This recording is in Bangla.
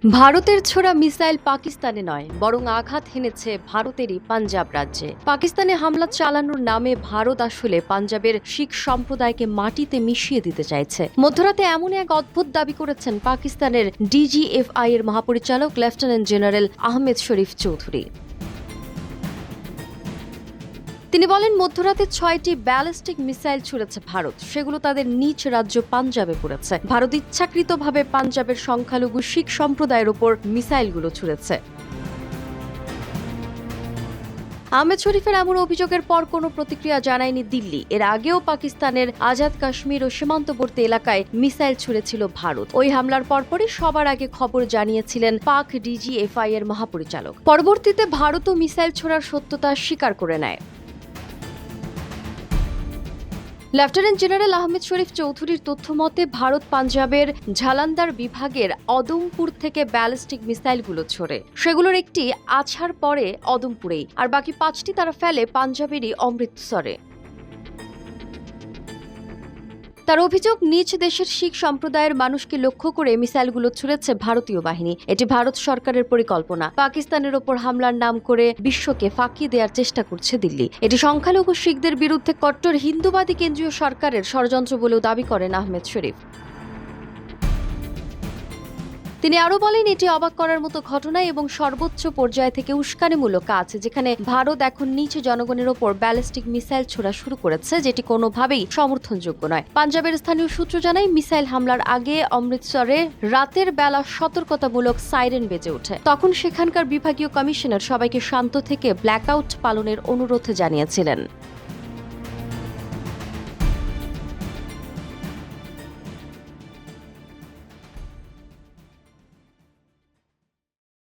ভারতের ছোড়া মিসাইল পাকিস্তানে নয়, বরং আঘাত হেনেছে ভারতেরই পাঞ্জাব রাজ্যে। পাকিস্তানে হামলা চালানোর নামে ভারত আসলে পাঞ্জাবের শিখ সম্প্রদায়কে মাটিতে মিশিয়ে দিতে চাইছে। মধ্যরাতে এমন এক অদ্ভুত দাবি করেছেন পাকিস্তানের ডিজিএফআই এর মহাপরিচালক লেফটেন্যান্ট জেনারেল আহমেদ শরীফ চৌধুরী। তিনি বলেন, মধ্যরাতে ৬টি ব্যালিস্টিক মিসাইল ছুড়েছে ভারত, সেগুলো তাদের নিজ রাজ্য পাঞ্জাবে পড়েছে। ভারত ইচ্ছাকৃতভাবে পাঞ্জাবের সংখ্যালঘু শিখ সম্প্রদায়ের উপর মিসাইলগুলো ছুড়েছে। আহমেদ শরীফের এমন অভিযোগের পর কোনো প্রতিক্রিয়া জানায়নি দিল্লি। এর আগেও পাকিস্তানের আজাদ কাশ্মীর ও সীমান্তবর্তী এলাকায় মিসাইল ছুড়েছিল ভারত। ওই হামলার পরপরই সবার আগে খবর জানিয়েছিলেন পাক ডিজিএফআই এর মহাপরিচালক। পরবর্তীতে ভারতও মিসাইল ছোড়ার সত্যতা স্বীকার করে নেয়। লেফটেন্যান্ট জেনারেল আহমেদ শরীফ চৌধুরীর তথ্য মতে, ভারত পাঞ্জাবের ঝালান্দার বিভাগের অদমপুর থেকে ব্যালিস্টিক মিসাইলগুলো ছোড়ে। সেগুলোর একটি আছাড় পড়ে অদমপুরেই, আর বাকি ৫টি তারা ফেলে পাঞ্জাবেরই অমৃতসরে। তার অভিযোগ, নিজ দেশের শিখ সম্প্রদায়ের মানুষকে লক্ষ্য করে মিসাইলগুলো ছুড়েছে ভারতীয় বাহিনী। এটি ভারত সরকারের পরিকল্পনা। পাকিস্তানের ওপর হামলার নাম করে বিশ্বকে ফাঁকি দেওয়ার চেষ্টা করছে দিল্লি। এটি সংখ্যালঘু শিখদের বিরুদ্ধে কট্টর হিন্দুবাদী কেন্দ্রীয় সরকারের ষড়যন্ত্র বলেও দাবি করেন আহমেদ শরীফ। তিনি আরও বলেন, এটি অবাক করার মতো ঘটনা এবং সর্বোচ্চ পর্যায় থেকে উস্কানিমূলক কাজ, যেখানে ভারত এখন নিজ জনগণের ওপর ব্যালিস্টিক মিসাইল ছোড়া শুরু করেছে, যেটি কোনোভাবেই সমর্থনযোগ্য নয়। পাঞ্জাবের স্থানীয় সূত্র জানায়, মিসাইল হামলার আগে অমৃতসরে রাতের বেলা সতর্কতামূলক সাইরেন বেজে ওঠে। তখন সেখানকার বিভাগীয় কমিশনার সবাইকে শান্ত থেকে ব্ল্যাকআউট পালনের অনুরোধ জানিয়েছিলেন।